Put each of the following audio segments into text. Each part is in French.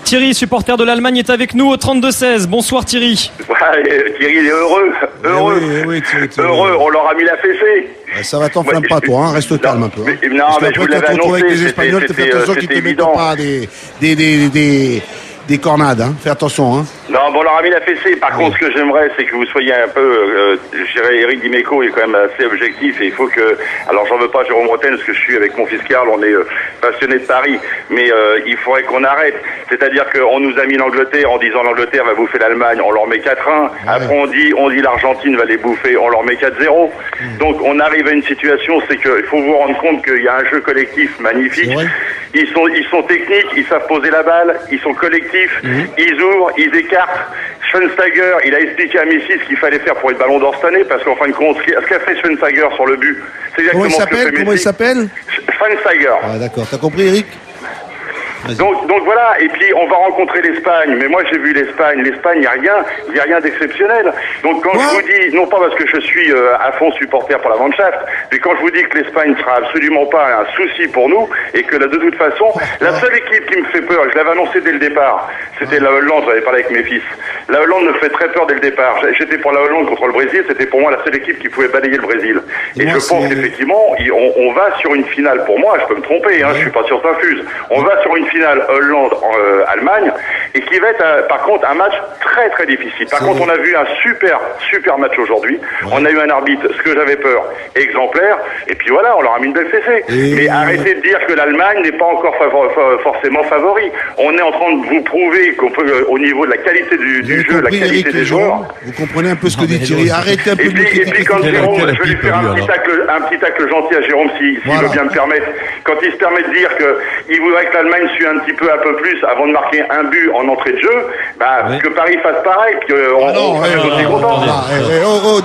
Thierry, supporter de l'Allemagne, est avec nous au 32-16. Bonsoir Thierry. Ouais, Thierry, il est heureux. Oui, Thierry. Heureux, on leur a mis la fessée. Ça va, t'enflamme pas toi, hein. Reste calme un peu. Hein. Non, mais je vous l'avais annoncé, avec les Espagnols, fais attention qu'ils te mettent pas des cornades, hein. Fais attention, hein. Non, bon, on leur a mis la fessée. Par contre, ce que j'aimerais, c'est que vous soyez un peu, je dirais, Eric Dimeco est quand même assez objectif et il faut que, alors j'en veux pas Jérôme Rotten parce que je suis avec mon fils Karl, on est passionné de Paris, mais il faudrait qu'on arrête. C'est-à-dire qu'on nous a mis l'Angleterre en disant l'Angleterre va bouffer l'Allemagne, on leur met 4-1. Ouais. Après on dit l'Argentine va les bouffer, on leur met 4-0. Donc on arrive à une situation, c'est qu'il faut vous rendre compte qu'il y a un jeu collectif magnifique. Ils sont techniques, ils savent poser la balle, ils sont collectifs, ils ouvrent, ils écartent. Schweinsteiger, il a expliqué à Messi ce qu'il fallait faire pour être ballon d'or cette année, parce qu'en fin de compte, ce qu'a fait Schweinsteiger sur le but, c'est exactement ce que fait Messi. Comment il s'appelle Schweinsteiger. Ah, d'accord, t'as compris, Eric? Donc voilà, et puis on va rencontrer l'Espagne, mais moi j'ai vu l'Espagne, il n'y a rien d'exceptionnel. Donc quand je vous dis, non pas parce que je suis à fond supporter pour la Mannschaft, mais quand je vous dis que l'Espagne ne sera absolument pas un souci pour nous, et que là, de toute façon, la seule équipe qui me fait peur, je l'avais annoncé dès le départ, c'était la Hollande, j'avais parlé avec mes fils. La Hollande me fait très peur dès le départ. J'étais pour la Hollande contre le Brésil, c'était pour moi la seule équipe qui pouvait balayer le Brésil. Et je pense qu'effectivement, on va sur une finale, pour moi, je peux me tromper, hein, je suis pas sûr que ça fuse, on va sur une finale Hollande-Allemagne et qui va être par contre un match très très difficile. Par contre on a vu un super match aujourd'hui. On a eu un arbitre, ce que j'avais peur, exemplaire, et puis voilà, on leur a mis une belle fessée. Mais arrêtez de dire que l'Allemagne n'est pas encore forcément favori. On est en train de vous prouver qu'on peut, au niveau de la qualité du jeu, la qualité des joueurs. Vous comprenez un peu ce que dit Thierry. Arrêtez un peu de Et puis quand Jérôme, je vais lui faire un petit tacle gentil à Jérôme s'il veut bien me permettre. Quand il se permet de dire qu'il voudrait que l'Allemagne suit un peu plus avant de marquer un but en entrée de jeu, que Paris fasse pareil, qu'on soit aussi content.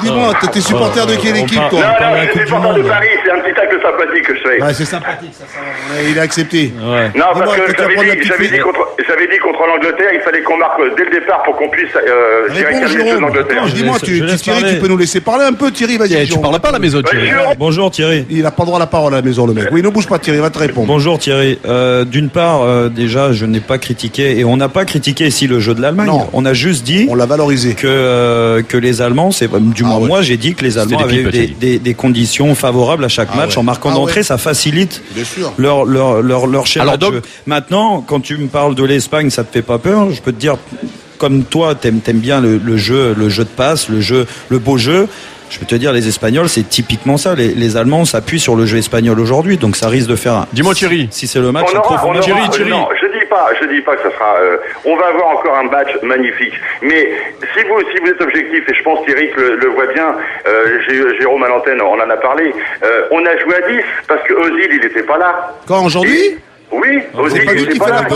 Dis-moi, t'es supporter de quelle équipe, toi? Non, je suis supporter de Paris, c'est un petit tacle sympathique que je fais. Ouais, c'est sympathique, ça va. Il a accepté. Ouais. Non, parce que j'avais dit contre l'Angleterre, il fallait qu'on marque dès le départ pour qu'on puisse calmer l'Angleterre. Dis-moi, Thierry, tu peux nous laisser parler un peu, Thierry, vas-y. Tu parles pas à la maison, Thierry. Bonjour Thierry. Il a pas le droit à la parole à la maison, le mec. Oui, ne bouge pas, Thierry, va te répondre. Bonjour Thierry. D'une part, déjà, je n'ai pas critiqué, et on n'a pas critiqué ici le jeu de l'Allemagne. Non. On a juste dit, on l'a valorisé, que les Allemands, moi j'ai dit que les Allemands avaient eu des conditions favorables à chaque match. En marquant d'entrée, ça facilite leur schéma de jeu. Maintenant, quand tu me parles de l'Espagne, ça te fait pas peur? Je peux te dire, comme toi, t'aimes bien le jeu de passe, le beau jeu. Je peux te dire, les Espagnols, c'est typiquement ça. Les Allemands s'appuient sur le jeu espagnol aujourd'hui, donc ça risque de faire un... Dis-moi Thierry. Si c'est le match... Thierry. Non, je dis pas que ça sera... on va avoir encore un match magnifique. Mais si vous êtes objectif, et je pense qu'Eric le voit bien, Jérôme à l'antenne, on en a parlé, on a joué à 10, parce que Ozil, il n'était pas là. Quand, aujourd'hui? Oui, Ozil, il n'était pas là.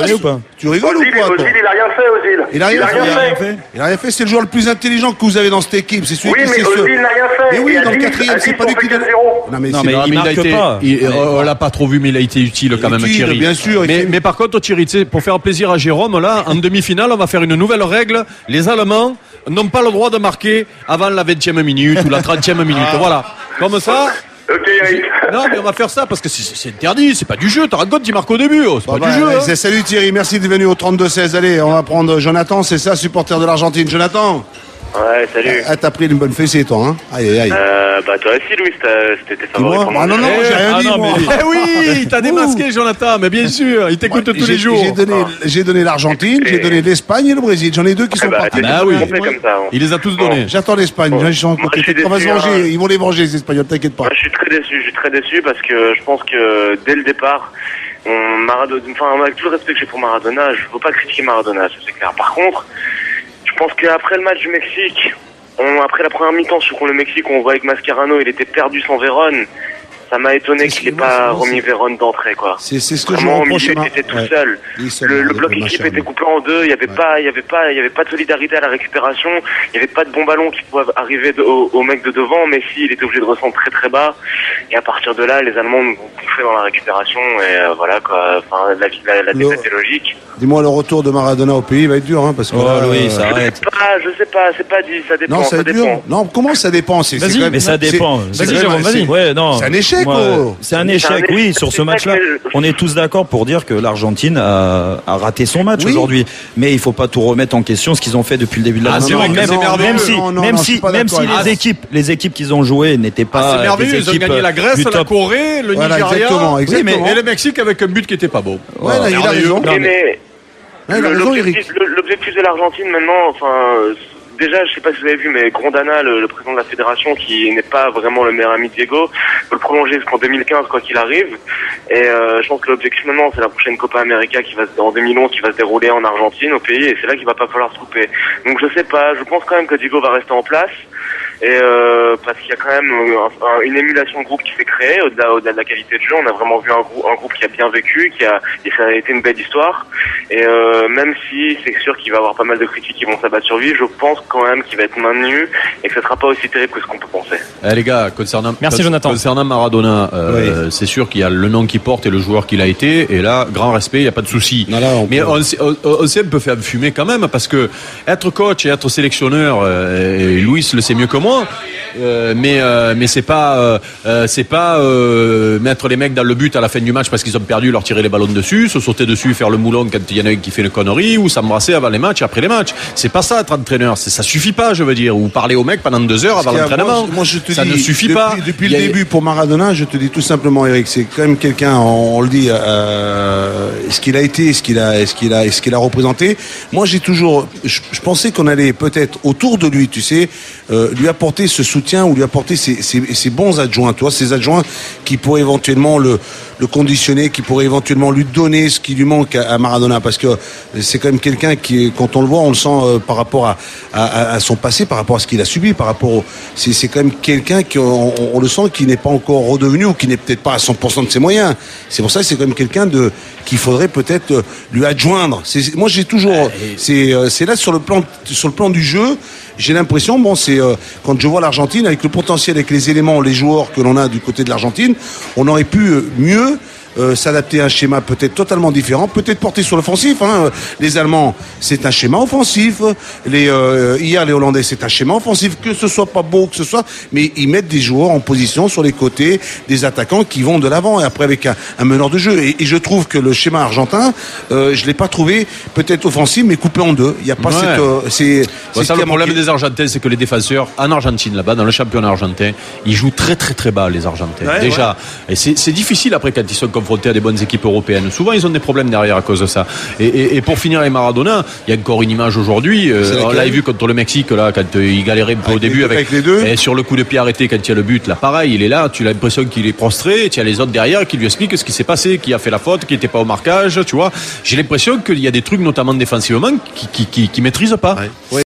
Tu rigoles ou quoi? Ozil, il a rien fait, Ozil. Il a rien fait. Il a rien fait, c'est le joueur le plus intelligent que vous avez dans cette équipe. C'est celui qui sait Ozil n'a rien fait. Mais oui, dans le quatrième, c'est pas lui qui donne. Non, mais il marque pas. On l'a pas trop vu, mais il a été utile quand même, Thierry. Bien sûr. Mais par contre, Thierry, pour faire plaisir à Jérôme, là, en demi-finale, on va faire une nouvelle règle. Les Allemands n'ont pas le droit de marquer avant la 20e minute ou la 30e minute. Voilà. Comme ça. Ok, Eric. Non, mais on va faire ça parce que c'est interdit, c'est pas du jeu. T'as raconté, tu marques au début. C'est pas du jeu. Hein. Salut Thierry, merci d'être venu au 32-16. Allez, on va prendre Jonathan, c'est ça, supporter de l'Argentine. Jonathan. Ouais, salut. T'as pris une bonne fessée, toi, hein? Aïe. Toi aussi, Louis, c'était favori pour moi. Non, j'ai rien dit, moi. Oui, il t'a démasqué, Jonathan, mais bien sûr, il t'écoute tous les jours. J'ai donné l'Argentine, j'ai donné l'Espagne et le Brésil. J'en ai deux qui sont partis. Oui. Il les a tous donnés. J'attends l'Espagne. On va se venger. Ils vont les venger, les Espagnols, t'inquiète pas. Je suis très déçu parce que je pense que dès le départ, avec tout le respect que j'ai pour Maradona, je ne veux pas critiquer Maradona, c'est clair. Par contre, je pense qu'après le match du Mexique, après la première mi-temps contre le Mexique, on voit avec Mascherano, il était perdu sans Vérone. Ça m'a étonné qu'il n'ait pas remis Vérone d'entrée, quoi. C'est ce que vraiment, je reproche. Au milieu, il était tout seul. Le bloc équipe était coupé en deux. Il y avait pas de solidarité à la récupération. Il n'y avait pas de bons ballons qui pouvaient arriver au mec de devant. Messi, il était obligé de redescendre très très bas. Et à partir de là, les Allemands nous ont bouffé dans la récupération. Et voilà, quoi. Enfin, la défaite est logique. Dis-moi, le retour de Maradona au pays va être dur, hein, parce que. Oui, ça arrête. Je sais pas, c'est pas dit. Ça dépend. Non, ça dépend. Non, comment ça dépend? Vas-y, mais ça dépend. Vas-y, Jérôme, vas-y. Ouais, non. C'est un échec. échec. C'est un échec, oui, sur ce match-là. On est tous d'accord pour dire que l'Argentine a raté son match aujourd'hui. Mais il faut pas tout remettre en question ce qu'ils ont fait depuis le début de la saison. Même si les équipes qu'ils ont jouées n'étaient pas. C'est merveilleux, ils ont gagné la Grèce, la Corée, le Nigeria. Exactement. Et le Mexique avec un but qui était pas beau. Voilà, il a raison. L'objectif de l'Argentine maintenant, déjà, je sais pas si vous avez vu, mais Grondana, le président de la fédération, qui n'est pas vraiment le meilleur ami de Diego, veut le prolonger jusqu'en 2015, quoi qu'il arrive. Et je pense que l'objectif maintenant, c'est la prochaine Copa América en 2011, qui va se dérouler en Argentine, au pays, et c'est là qu'il va pas falloir se couper. Donc je sais pas, je pense quand même que Diego va rester en place. Et parce qu'il y a quand même une émulation de groupe qui s'est créée au-delà de la qualité de jeu. On a vraiment vu un groupe qui a bien vécu, et ça a été une belle histoire. Et même si c'est sûr qu'il va y avoir pas mal de critiques qui vont s'abattre sur lui, je pense quand même qu'il va être maintenu et que ce sera pas aussi terrible que ce qu'on peut penser. Les gars, concernant Maradona, c'est sûr qu'il y a le nom qu'il porte et le joueur qu'il a été, et là, grand respect, il n'y a pas de souci. Mais on s'est un peu fait fumer quand même, parce que être coach et être sélectionneur, et Luis le sait mieux que moi, mais c'est pas mettre les mecs dans le but à la fin du match parce qu'ils ont perdu, leur tirer les ballons dessus, se sauter dessus, faire le moulon quand il y en a un qui fait une connerie, ou s'embrasser avant les matchs et après les matchs. C'est pas ça être entraîneur, ça suffit pas, je veux dire, ou parler aux mecs pendant 2 heures avant l'entraînement. Moi, je te ça dis, ne suffit pas. Depuis le début pour Maradona, je te dis tout simplement, Eric, c'est quand même quelqu'un, on le dit, ce qu'il a été, ce qu'il a représenté. Moi, j'ai toujours, je pensais qu'on allait peut-être autour de lui, tu sais, lui apporter ce soutien, ou lui apporter ces bons adjoints, toi, ces adjoints qui pourraient éventuellement le conditionner, qui pourraient éventuellement lui donner ce qui lui manque à Maradona, parce que c'est quand même quelqu'un qui, quand on le voit, on le sent par rapport à son passé, par rapport à ce qu'il a subi, par rapport c'est quand même quelqu'un qui on le sent qui n'est pas encore redevenu, ou qui n'est peut-être pas à 100% de ses moyens. C'est pour ça que c'est quand même quelqu'un qu'il faudrait peut-être lui adjoindre. Moi, j'ai toujours, c'est là sur le plan du jeu. J'ai l'impression, quand je vois l'Argentine, avec le potentiel, avec les éléments, les joueurs que l'on a du côté de l'Argentine, on aurait pu mieux s'adapter à un schéma peut-être totalement différent, peut-être porté sur l'offensif. Les Allemands, c'est un schéma offensif. Hier, les Hollandais, c'est un schéma offensif. Que ce soit pas beau, que ce soit, mais ils mettent des joueurs en position sur les côtés, des attaquants qui vont de l'avant, et après avec un meneur de jeu. Et je trouve que le schéma argentin, je l'ai pas trouvé peut-être offensif, mais coupé en deux. Il y a pas le problème des Argentins, c'est que les défenseurs en Argentine, là-bas, dans le championnat argentin, ils jouent très très très bas, les Argentins. Déjà, et c'est difficile après quand ils sont confrontés à des bonnes équipes européennes. Souvent, ils ont des problèmes derrière à cause de ça. Et pour finir avec Maradona, il y a encore une image aujourd'hui. On l'a vu contre le Mexique, là, quand il galérait un peu au début avec les deux. Et sur le coup de pied arrêté, quand il y a le but, là, pareil, il est là, tu as l'impression qu'il est prostré, tu as les autres derrière qui lui expliquent ce qui s'est passé, qui a fait la faute, qui n'était pas au marquage, tu vois. J'ai l'impression qu'il y a des trucs, notamment défensivement, qui maîtrisent pas. Ouais.